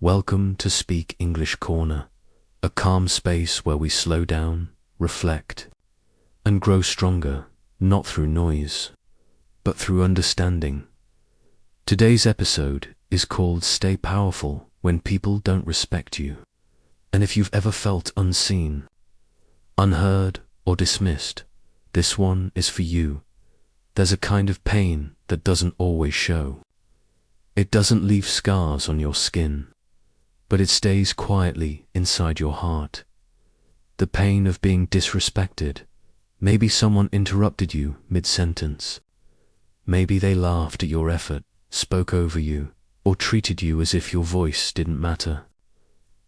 Welcome to Speak English Corner, a calm space where we slow down, reflect, and grow stronger, not through noise, but through understanding. Today's episode is called Stay Powerful When People Don't Respect You. And if you've ever felt unseen, unheard, or dismissed, this one is for you. There's a kind of pain that doesn't always show. It doesn't leave scars on your skin, but it stays quietly inside your heart. The pain of being disrespected. Maybe someone interrupted you mid-sentence. Maybe they laughed at your effort, spoke over you, or treated you as if your voice didn't matter.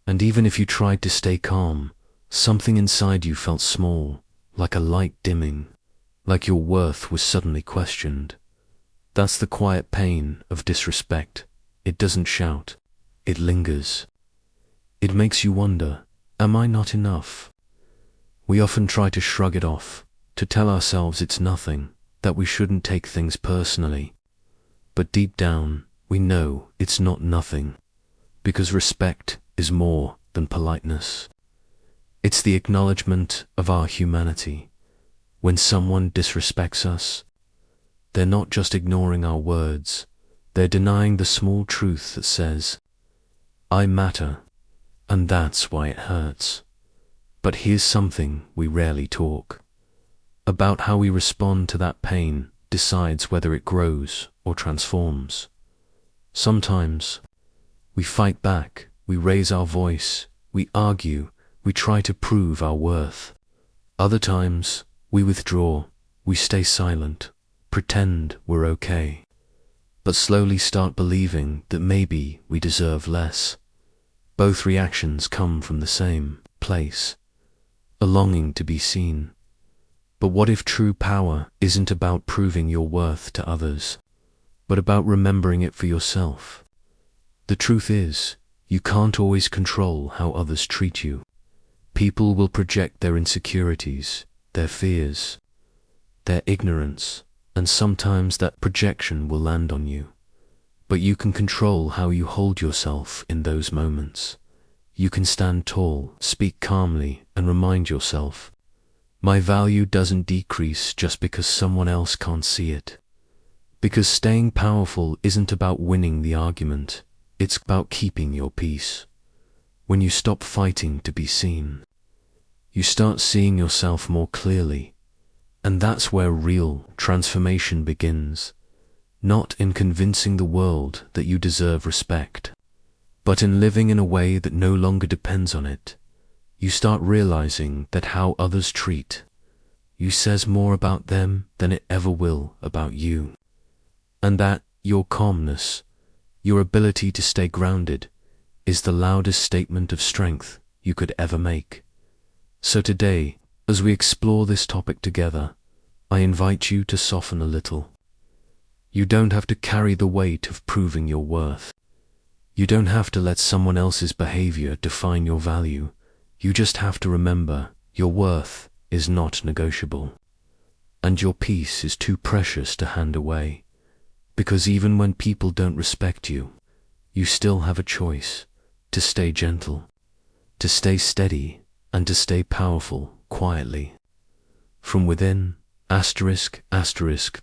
And even if you tried to stay calm, something inside you felt small, like a light dimming, like your worth was suddenly questioned. That's the quiet pain of disrespect. It doesn't shout. It lingers. It makes you wonder, am I not enough? We often try to shrug it off, to tell ourselves it's nothing, that we shouldn't take things personally. But deep down, we know it's not nothing, because respect is more than politeness. It's the acknowledgement of our humanity. When someone disrespects us, they're not just ignoring our words, they're denying the small truth that says, I matter, and that's why it hurts. But here's something we rarely talk about. How we respond to that pain decides whether it grows or transforms. Sometimes we fight back, we raise our voice, we argue, we try to prove our worth. Other times we withdraw, we stay silent, pretend we're okay, but slowly start believing that maybe we deserve less. Both reactions come from the same place, a longing to be seen. But what if true power isn't about proving your worth to others, but about remembering it for yourself? The truth is, you can't always control how others treat you. People will project their insecurities, their fears, their ignorance, and sometimes that projection will land on you. But you can control how you hold yourself in those moments. You can stand tall, speak calmly, and remind yourself, my value doesn't decrease just because someone else can't see it. Because staying powerful isn't about winning the argument, it's about keeping your peace. When you stop fighting to be seen, you start seeing yourself more clearly. And that's where real transformation begins, not in convincing the world that you deserve respect, but in living in a way that no longer depends on it. You start realizing that how others treat you says more about them than it ever will about you, and that your calmness, your ability to stay grounded, is the loudest statement of strength you could ever make. So today, as we explore this topic together, I invite you to soften a little. You don't have to carry the weight of proving your worth. You don't have to let someone else's behavior define your value. You just have to remember your worth is not negotiable. And your peace is too precious to hand away. Because even when people don't respect you, you still have a choice to stay gentle, to stay steady, and to stay powerful quietly. From within,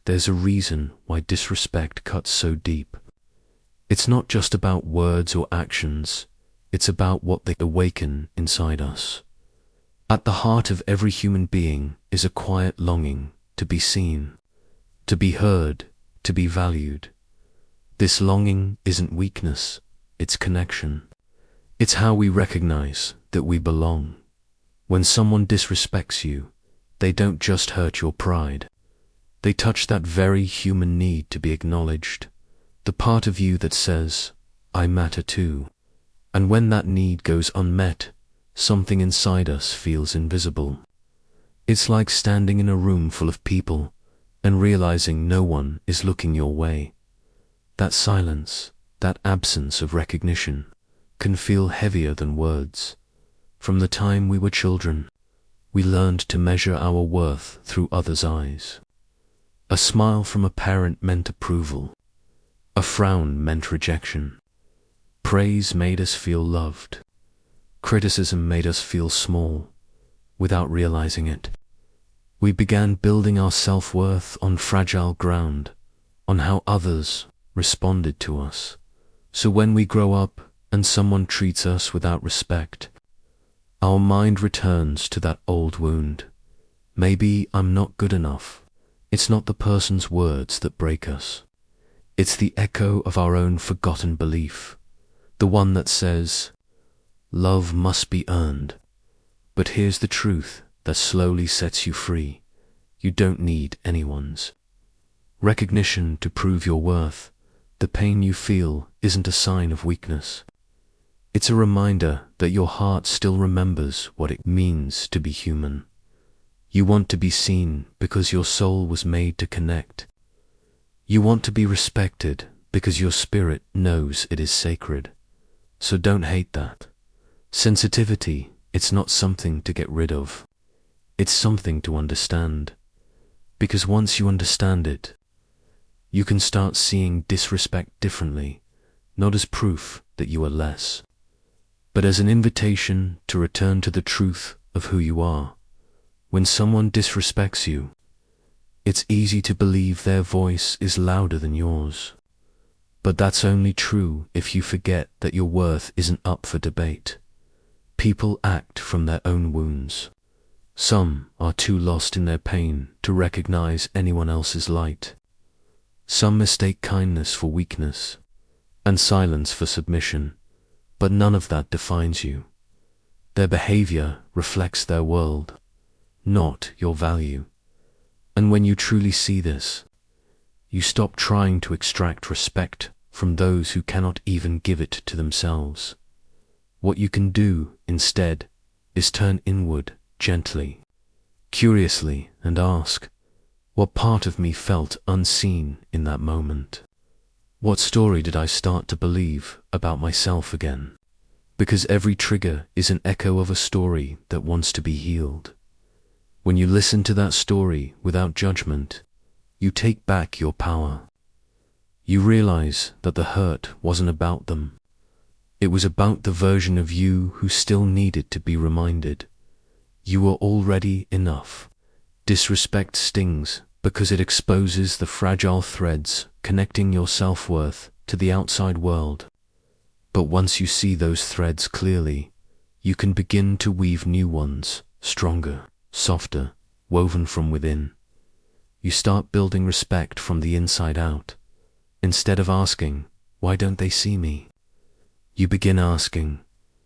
there's a reason why disrespect cuts so deep. It's not just about words or actions, it's about what they awaken inside us. At the heart of every human being is a quiet longing to be seen, to be heard, to be valued. This longing isn't weakness, it's connection. It's how we recognize that we belong. When someone disrespects you, they don't just hurt your pride. They touch that very human need to be acknowledged, the part of you that says, I matter too. And when that need goes unmet, something inside us feels invisible. It's like standing in a room full of people and realizing no one is looking your way. That silence, that absence of recognition, can feel heavier than words. From the time we were children, we learned to measure our worth through others' eyes. A smile from a parent meant approval. A frown meant rejection. Praise made us feel loved. Criticism made us feel small. Without realizing it, we began building our self-worth on fragile ground, on how others responded to us. So when we grow up and someone treats us without respect, our mind returns to that old wound. Maybe I'm not good enough. It's not the person's words that break us. It's the echo of our own forgotten belief, the one that says, love must be earned. But here's the truth that slowly sets you free. You don't need anyone's recognition to prove your worth. The pain you feel isn't a sign of weakness. It's a reminder that your heart still remembers what it means to be human. You want to be seen because your soul was made to connect. You want to be respected because your spirit knows it is sacred. So don't hate that. Sensitivity, it's not something to get rid of. It's something to understand. Because once you understand it, you can start seeing disrespect differently, not as proof that you are less, but as an invitation to return to the truth of who you are. When someone disrespects you, it's easy to believe their voice is louder than yours. But that's only true if you forget that your worth isn't up for debate. People act from their own wounds. Some are too lost in their pain to recognize anyone else's light. Some mistake kindness for weakness and silence for submission, but none of that defines you. Their behavior reflects their world, not your value. And when you truly see this, you stop trying to extract respect from those who cannot even give it to themselves. What you can do, instead, is turn inward gently, curiously, and ask, what part of me felt unseen in that moment? What story did I start to believe about myself again? Because every trigger is an echo of a story that wants to be healed. When you listen to that story without judgment, you take back your power. You realize that the hurt wasn't about them. It was about the version of you who still needed to be reminded. You were already enough. Disrespect stings because it exposes the fragile threads connecting your self-worth to the outside world. But once you see those threads clearly, you can begin to weave new ones, stronger, softer, woven from within. You start building respect from the inside out. Instead of asking, why don't they see me? You begin asking,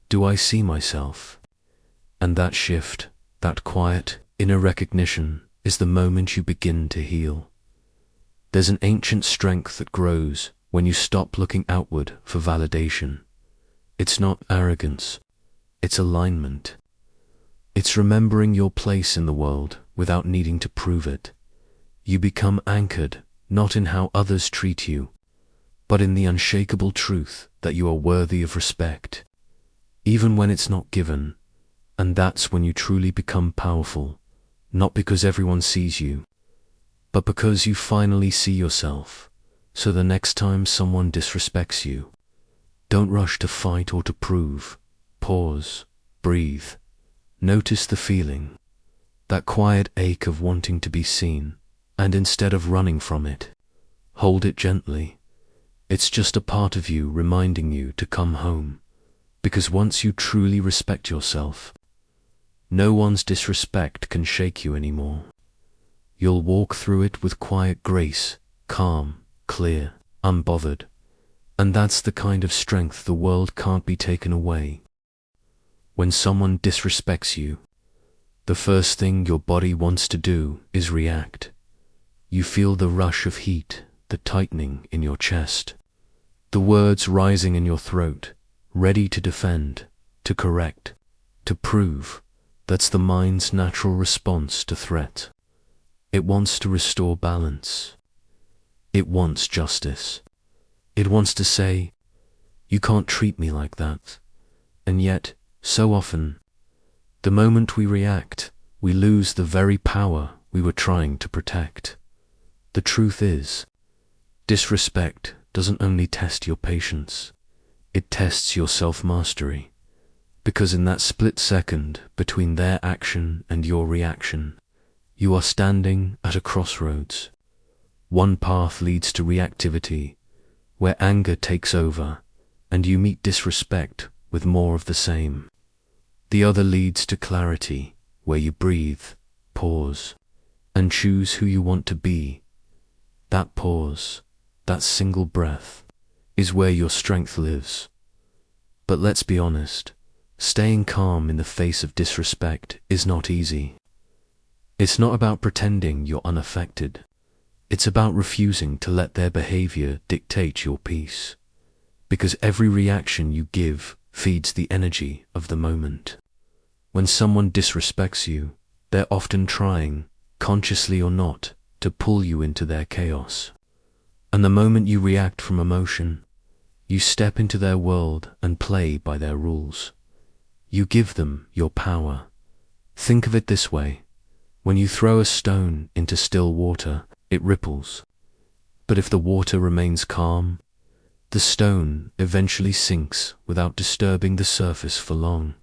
do I see myself? And that shift, that quiet, inner recognition, is the moment you begin to heal. There's an ancient strength that grows when you stop looking outward for validation. It's not arrogance, it's alignment. It's remembering your place in the world without needing to prove it. You become anchored not in how others treat you, but in the unshakable truth that you are worthy of respect, even when it's not given. And that's when you truly become powerful, not because everyone sees you, but because you finally see yourself. So the next time someone disrespects you, don't rush to fight or to prove. Pause, breathe, notice the feeling, that quiet ache of wanting to be seen, and instead of running from it, hold it gently. It's just a part of you reminding you to come home, because once you truly respect yourself, no one's disrespect can shake you anymore. You'll walk through it with quiet grace, calm, clear, unbothered. And that's the kind of strength the world can't be taken away. When someone disrespects you, the first thing your body wants to do is react. You feel the rush of heat, the tightening in your chest, the words rising in your throat, ready to defend, to correct, to prove. That's the mind's natural response to threat. It wants to restore balance. It wants justice. It wants to say, you can't treat me like that. And yet, so often, the moment we react, we lose the very power we were trying to protect. The truth is, disrespect doesn't only test your patience, it tests your self-mastery, because in that split second between their action and your reaction, you are standing at a crossroads. One path leads to reactivity, where anger takes over, and you meet disrespect with more of the same. The other leads to clarity, where you breathe, pause, and choose who you want to be. That pause, that single breath, is where your strength lives. But let's be honest, staying calm in the face of disrespect is not easy. It's not about pretending you're unaffected. It's about refusing to let their behavior dictate your peace. Because every reaction you give feeds the energy of the moment. When someone disrespects you, they're often trying, consciously or not, to pull you into their chaos. And the moment you react from emotion, you step into their world and play by their rules. You give them your power. Think of it this way. When you throw a stone into still water, it ripples. But if the water remains calm, the stone eventually sinks without disturbing the surface for long.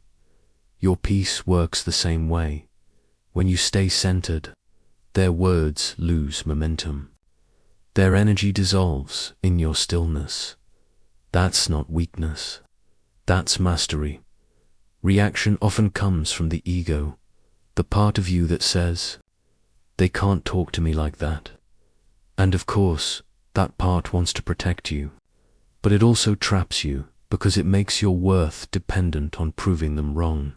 Your peace works the same way. When you stay centered, their words lose momentum. Their energy dissolves in your stillness. That's not weakness. That's mastery. Reaction often comes from the ego, the part of you that says, "They can't talk to me like that." And of course, that part wants to protect you. But it also traps you because it makes your worth dependent on proving them wrong.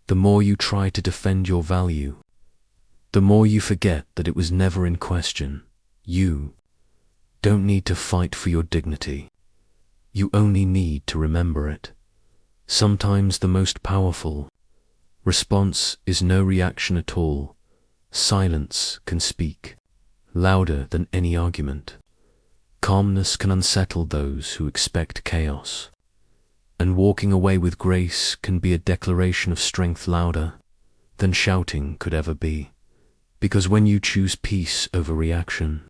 The more you try to defend your value, the more you forget that it was never in question. You don't need to fight for your dignity. You only need to remember it. Sometimes the most powerful response is no reaction at all. Silence can speak louder than any argument. Calmness can unsettle those who expect chaos. And walking away with grace can be a declaration of strength louder than shouting could ever be. Because when you choose peace over reaction,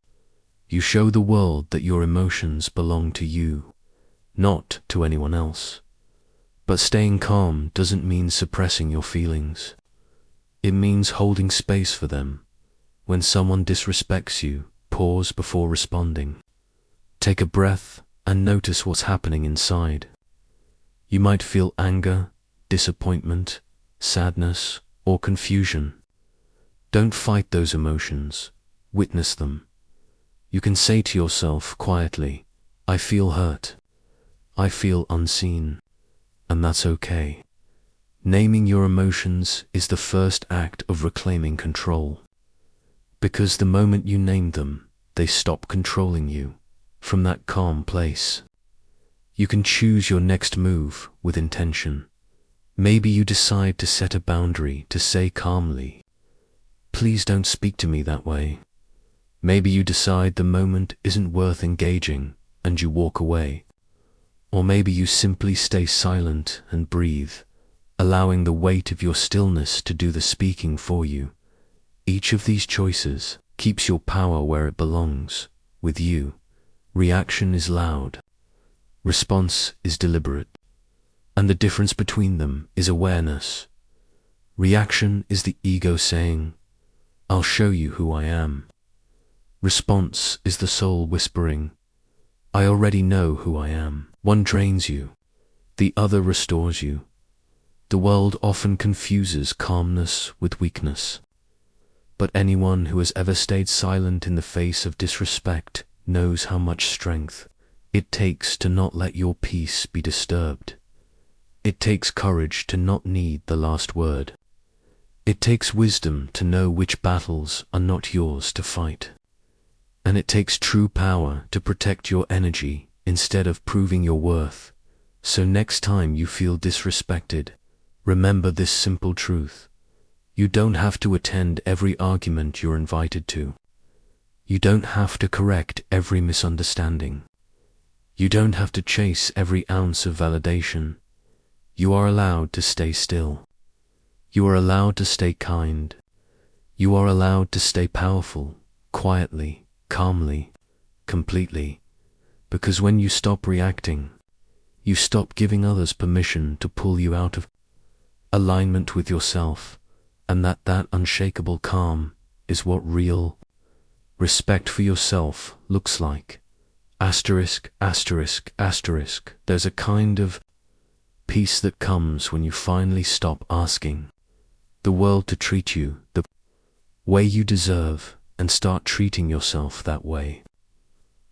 you show the world that your emotions belong to you, not to anyone else. But staying calm doesn't mean suppressing your feelings. It means holding space for them. When someone disrespects you, pause before responding. Take a breath and notice what's happening inside. You might feel anger, disappointment, sadness, or confusion. Don't fight those emotions. Witness them. You can say to yourself quietly, "I feel hurt. I feel unseen." And that's okay. Naming your emotions is the first act of reclaiming control. Because the moment you name them, they stop controlling you. From that calm place, you can choose your next move with intention. Maybe you decide to set a boundary to say calmly, "Please don't speak to me that way." Maybe you decide the moment isn't worth engaging and you walk away. Or maybe you simply stay silent and breathe, allowing the weight of your stillness to do the speaking for you. Each of these choices keeps your power where it belongs, with you. Reaction is loud. Response is deliberate. And the difference between them is awareness. Reaction is the ego saying, "I'll show you who I am." Response is the soul whispering, "I already know who I am." One drains you, the other restores you. The world often confuses calmness with weakness. But anyone who has ever stayed silent in the face of disrespect knows how much strength it takes to not let your peace be disturbed. It takes courage to not need the last word. It takes wisdom to know which battles are not yours to fight. And it takes true power to protect your energy instead of proving your worth. So next time you feel disrespected, remember this simple truth. You don't have to attend every argument you're invited to. You don't have to correct every misunderstanding. You don't have to chase every ounce of validation. You are allowed to stay still. You are allowed to stay kind. You are allowed to stay powerful, quietly, calmly, completely. Because when you stop reacting, You stop giving others permission to pull you out of alignment with yourself, and that unshakable calm is what real respect for yourself looks like. Asterisk, asterisk, asterisk. There's a kind of peace that comes when you finally stop asking the world to treat you the way you deserve and start treating yourself that way.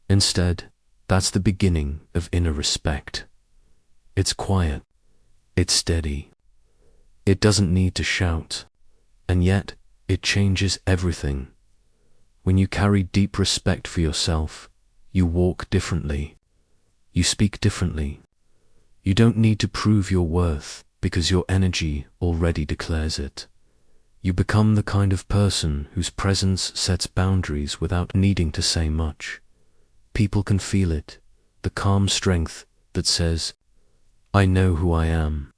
Instead, that's the beginning of inner respect. It's quiet, it's steady, it doesn't need to shout, and yet it changes everything. When you carry deep respect for yourself, you walk differently, you speak differently. You don't need to prove your worth because your energy already declares it. You become the kind of person whose presence sets boundaries without needing to say much. People can feel it, the calm strength that says, I know who I am.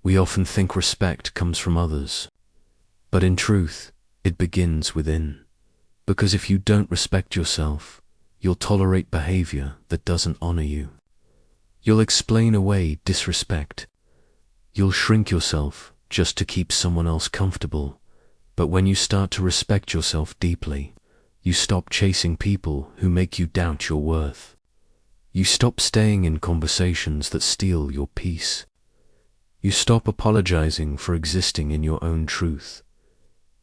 We often think respect comes from others, but in truth, it begins within. Because if you don't respect yourself, you'll tolerate behavior that doesn't honor you. You'll explain away disrespect. You'll shrink yourself just to keep someone else comfortable. But when you start to respect yourself deeply, you stop chasing people who make you doubt your worth. You stop staying in conversations that steal your peace. You stop apologizing for existing in your own truth.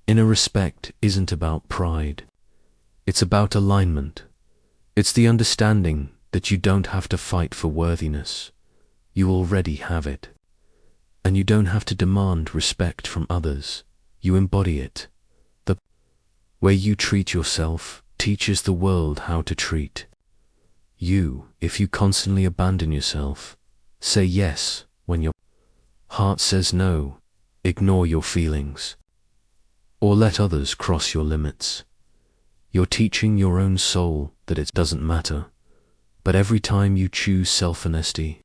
Inner respect isn't about pride. It's about alignment. It's the understanding that you don't have to fight for worthiness. You already have it. And you don't have to demand respect from others. You embody it. The way you treat yourself teaches the world how to treat you. If you constantly abandon yourself, say yes when your heart says no, ignore your feelings, or let others cross your limits, you're teaching your own soul that it doesn't matter. But every time you choose self-honesty,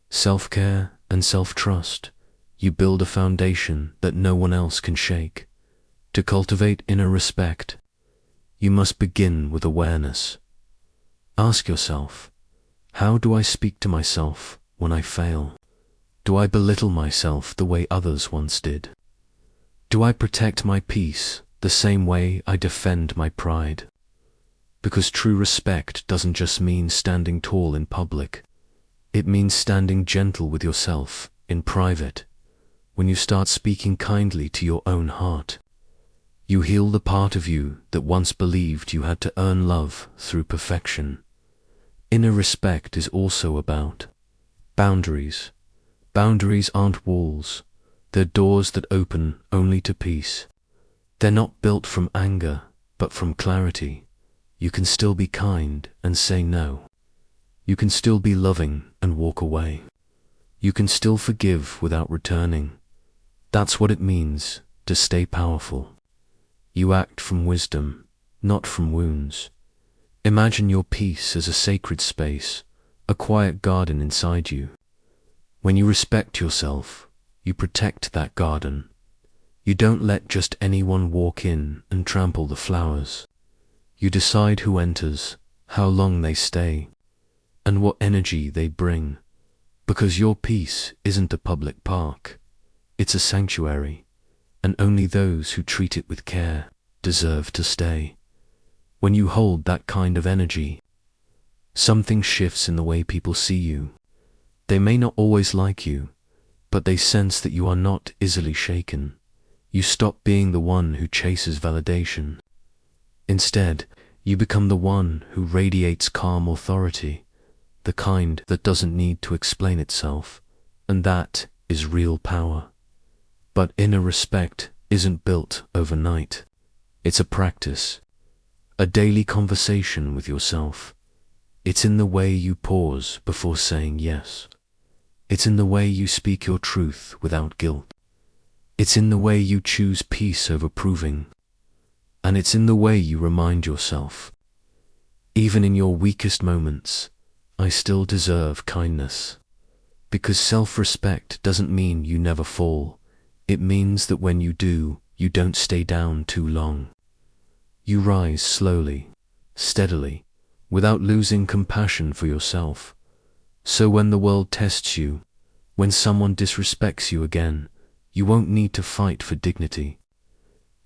self-care, and self-trust, you build a foundation that no one else can shake. To cultivate inner respect, you must begin with awareness. Ask yourself, how do I speak to myself when I fail? Do I belittle myself the way others once did? Do I protect my peace the same way I defend my pride? Because true respect doesn't just mean standing tall in public. It means standing gentle with yourself in private. When you start speaking kindly to your own heart, you heal the part of you that once believed you had to earn love through perfection. Inner respect is also about boundaries. Boundaries aren't walls. They're doors that open only to peace. They're not built from anger, but from clarity. You can still be kind and say no. You can still be loving and walk away. You can still forgive without returning. That's what it means to stay powerful. You act from wisdom, not from wounds. Imagine your peace as a sacred space, a quiet garden inside you. When you respect yourself, you protect that garden. You don't let just anyone walk in and trample the flowers. You decide who enters, how long they stay, and what energy they bring. Because your peace isn't a public park. It's a sanctuary, and only those who treat it with care deserve to stay. When you hold that kind of energy, something shifts in the way people see you. They may not always like you, but they sense that you are not easily shaken. You stop being the one who chases validation. Instead, you become the one who radiates calm authority, the kind that doesn't need to explain itself, and that is real power. But inner respect isn't built overnight. It's a practice, a daily conversation with yourself. It's in the way you pause before saying yes. It's in the way you speak your truth without guilt. It's in the way you choose peace over proving. And it's in the way you remind yourself, even in your weakest moments, I still deserve kindness. Because self-respect doesn't mean you never fall. It means that when you do, you don't stay down too long. You rise slowly, steadily, without losing compassion for yourself. So when the world tests you, when someone disrespects you again, you won't need to fight for dignity.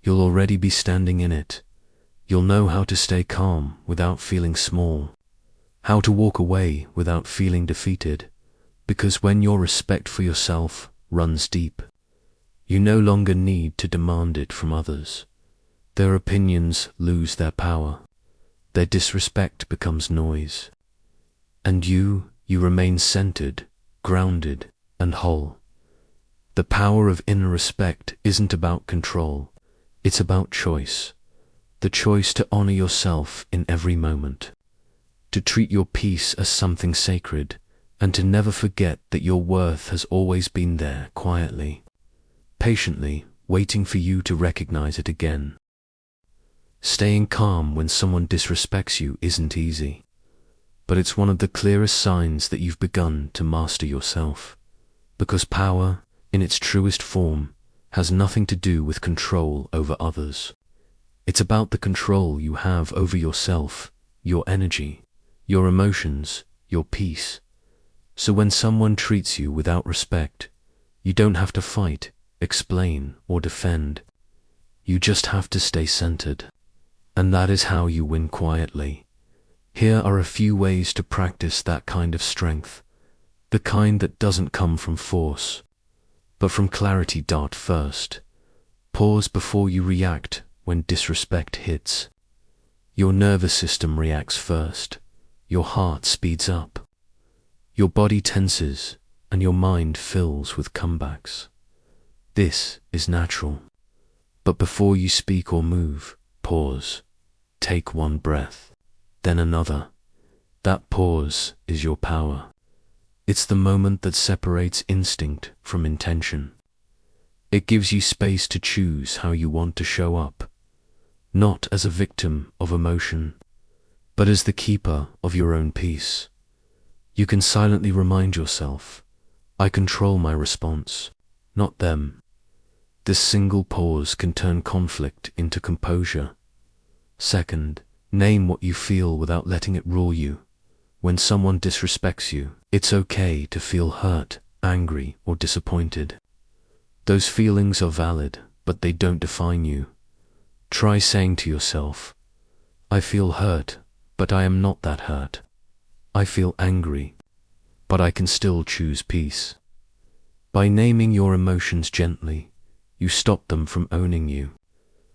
You'll already be standing in it. You'll know how to stay calm without feeling small, how to walk away without feeling defeated, because when your respect for yourself runs deep, you no longer need to demand it from others. Their opinions lose their power. Their disrespect becomes noise. And you remain centered, grounded, and whole. The power of inner respect isn't about control. It's about choice. The choice to honor yourself in every moment, to treat your peace as something sacred, and to never forget that your worth has always been there quietly, patiently, waiting for you to recognize it again. Staying calm when someone disrespects you isn't easy, but it's one of the clearest signs that you've begun to master yourself, because power, in its truest form, has nothing to do with control over others. It's about the control you have over yourself, your energy, your emotions, your peace. So when someone treats you without respect, you don't have to fight, explain, or defend. You just have to stay centered. And that is how you win quietly. Here are a few ways to practice that kind of strength, the kind that doesn't come from force, but from clarity. First, pause before you react when disrespect hits. Your nervous system reacts first, your heart speeds up, your body tenses, and your mind fills with comebacks. This is natural. But before you speak or move, pause. Take one breath, then another. That pause is your power. It's the moment that separates instinct from intention. It gives you space to choose how you want to show up, not as a victim of emotion, but as the keeper of your own peace. You can silently remind yourself, I control my response, not them. This single pause can turn conflict into composure. Second, name what you feel without letting it rule you. When someone disrespects you, it's okay to feel hurt, angry, or disappointed. Those feelings are valid, but they don't define you. Try saying to yourself, I feel hurt, but I am not that hurt. I feel angry, but I can still choose peace. By naming your emotions gently, you stop them from owning you.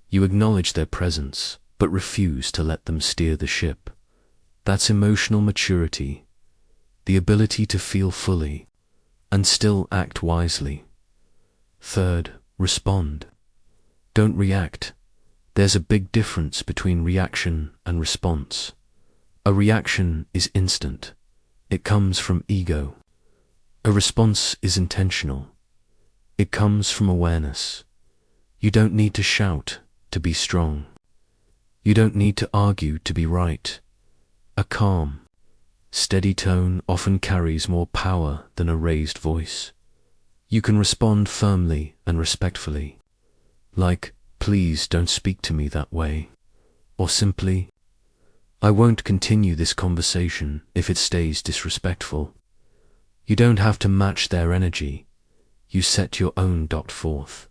You acknowledge their presence, but refuse to let them steer the ship. That's emotional maturity, the ability to feel fully and still act wisely. Third, respond. Don't react. There's a big difference between reaction and response. A reaction is instant. It comes from ego. A response is intentional. It comes from awareness. You don't need to shout to be strong. You don't need to argue to be right. A calm, steady tone often carries more power than a raised voice. You can respond firmly and respectfully, like, please don't speak to me that way, or simply, I won't continue this conversation if it stays disrespectful. You don't have to match their energy. You set your own. Forth.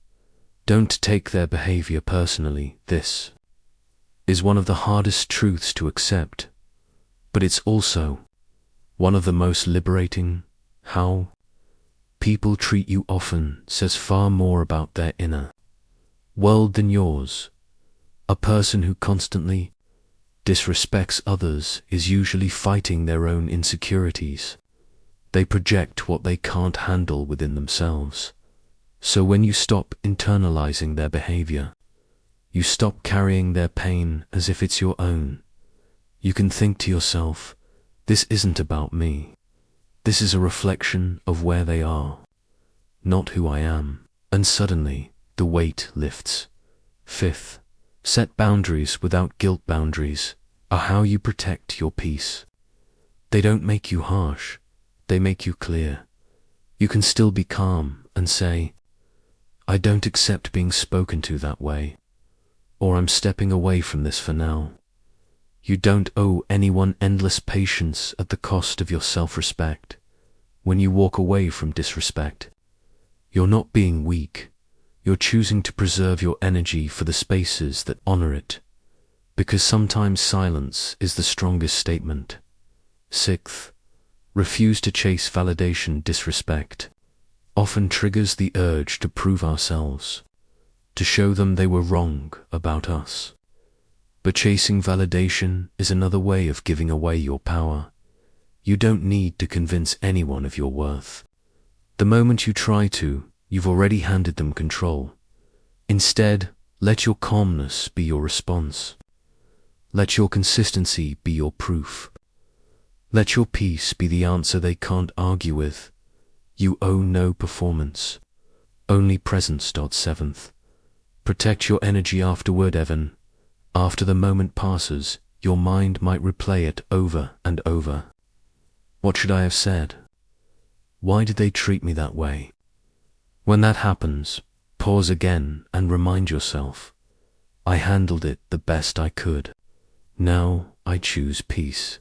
Don't take their behavior personally. This is one of the hardest truths to accept, but it's also one of the most liberating. How people treat you often says far more about their inner world than yours. A person who constantly disrespects others is usually fighting their own insecurities. They project what they can't handle within themselves. So when you stop internalizing their behavior, you stop carrying their pain as if it's your own. You can think to yourself, this isn't about me. This is a reflection of where they are, not who I am. And suddenly, the weight lifts. Fifth, set boundaries without guilt. Boundaries are how you protect your peace. They don't make you harsh, they make you clear. You can still be calm and say, I don't accept being spoken to that way, or I'm stepping away from this for now. You don't owe anyone endless patience at the cost of your self-respect. When you walk away from disrespect, you're not being weak. You're choosing to preserve your energy for the spaces that honor it, because sometimes silence is the strongest statement. Sixth, refuse to chase validation. Disrespect often triggers the urge to prove ourselves, to show them they were wrong about us. But chasing validation is another way of giving away your power. You don't need to convince anyone of your worth. The moment you try to, you've already handed them control. Instead, let your calmness be your response. Let your consistency be your proof. Let your peace be the answer they can't argue with. You owe no performance, only presence. Seventh, protect your energy afterward. Evan, after the moment passes, your mind might replay it over and over. What should I have said? Why did they treat me that way? When that happens, pause again and remind yourself, I handled it the best I could. Now I choose peace.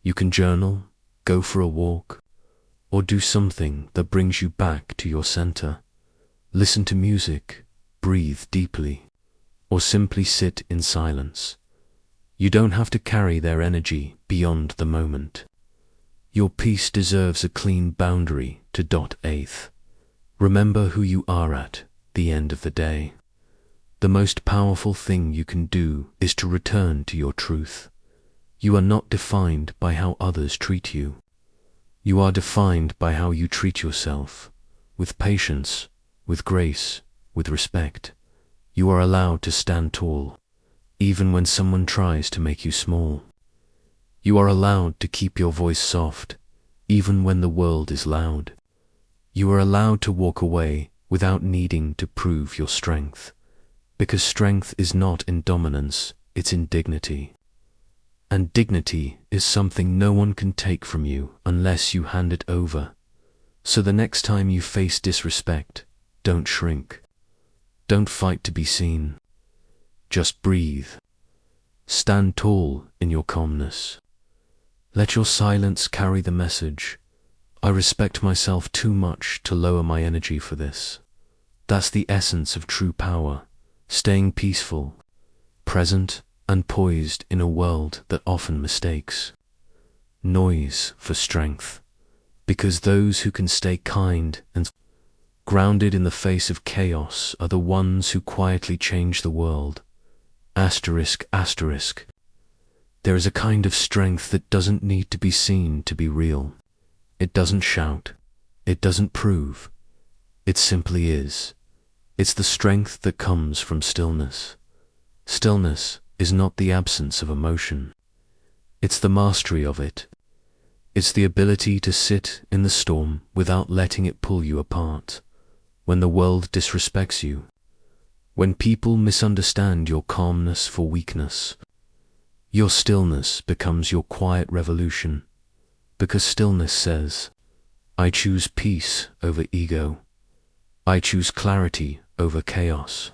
You can journal, go for a walk, or do something that brings you back to your center. Listen to music, breathe deeply, or simply sit in silence. You don't have to carry their energy beyond the moment. Your peace deserves a clean boundary. Eighth, remember who you are at the end of the day. The most powerful thing you can do is to return to your truth. You are not defined by how others treat you. You are defined by how you treat yourself, with patience, with grace, with respect. You are allowed to stand tall, even when someone tries to make you small. You are allowed to keep your voice soft, even when the world is loud. You are allowed to walk away without needing to prove your strength, because strength is not in dominance, it's in dignity. And dignity is something no one can take from you unless you hand it over. So the next time you face disrespect, don't shrink. Don't fight to be seen. Just breathe. Stand tall in your calmness. Let your silence carry the message. I respect myself too much to lower my energy for this. That's the essence of true power, staying peaceful, present, and poised in a world that often mistakes noise for strength, because those who can stay kind and grounded in the face of chaos are the ones who quietly change the world. Asterisk, asterisk. There is a kind of strength that doesn't need to be seen to be real. It doesn't shout. It doesn't prove. It simply is. It's the strength that comes from stillness. Stillness is not the absence of emotion. It's the mastery of it. It's the ability to sit in the storm without letting it pull you apart. When the world disrespects you, when people misunderstand your calmness for weakness, your stillness becomes your quiet revolution, because stillness says, I choose peace over ego. I choose clarity over chaos.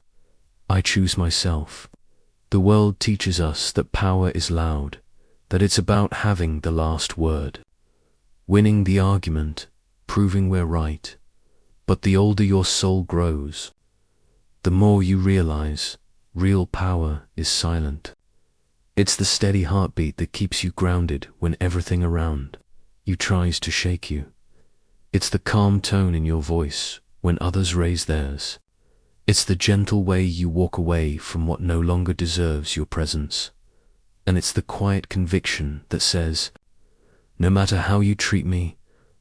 I choose myself. The world teaches us that power is loud, that it's about having the last word, winning the argument, proving we're right. But the older your soul grows, the more you realize real power is silent. It's the steady heartbeat that keeps you grounded when everything around you tries to shake you. It's the calm tone in your voice when others raise theirs. It's the gentle way you walk away from what no longer deserves your presence. And it's the quiet conviction that says, no matter how you treat me,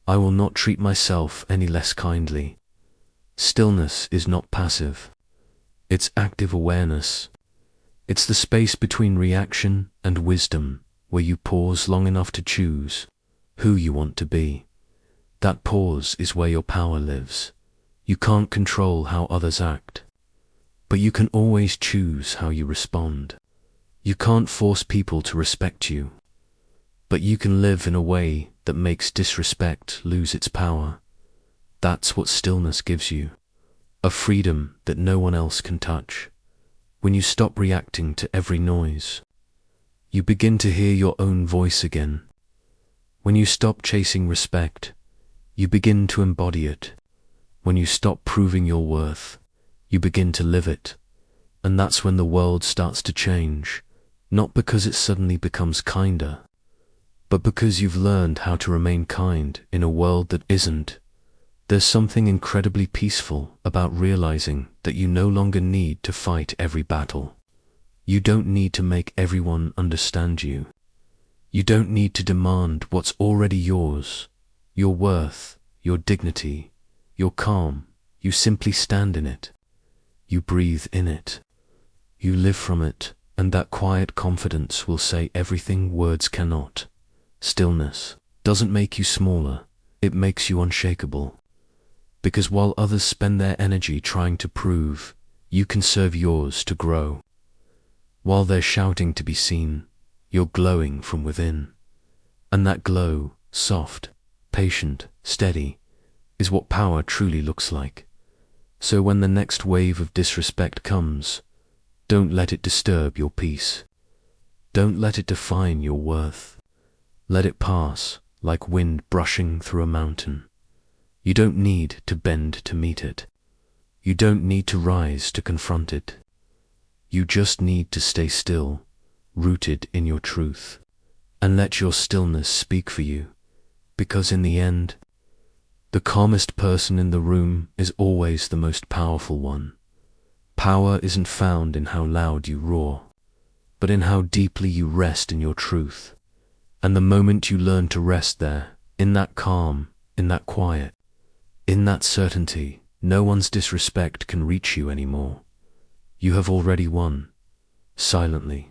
I will not treat myself any less kindly. Stillness is not passive. It's active awareness. It's the space between reaction and wisdom, where you pause long enough to choose who you want to be. That pause is where your power lives. You can't control how others act, but you can always choose how you respond. You can't force people to respect you, but you can live in a way that makes disrespect lose its power. That's what stillness gives you, a freedom that no one else can touch. When you stop reacting to every noise, you begin to hear your own voice again. When you stop chasing respect, you begin to embody it. When you stop proving your worth, you begin to live it. And that's when the world starts to change, not because it suddenly becomes kinder, but because you've learned how to remain kind in a world that isn't. There's something incredibly peaceful about realizing that you no longer need to fight every battle. You don't need to make everyone understand you. You don't need to demand what's already yours. Your worth, your dignity, your calm. You simply stand in it. You breathe in it. You live from it, and that quiet confidence will say everything words cannot. Stillness doesn't make you smaller, it makes you unshakable. Because while others spend their energy trying to prove, you conserve yours to grow. While they're shouting to be seen, you're glowing from within. And that glow, soft, patient, steady, is what power truly looks like. So when the next wave of disrespect comes, don't let it disturb your peace. Don't let it define your worth. Let it pass like wind brushing through a mountain. You don't need to bend to meet it. You don't need to rise to confront it. You just need to stay still, rooted in your truth, and let your stillness speak for you, because in the end, the calmest person in the room is always the most powerful one. Power isn't found in how loud you roar, but in how deeply you rest in your truth. And the moment you learn to rest there, in that calm, in that quiet, in that certainty, no one's disrespect can reach you anymore. You have already won, silently.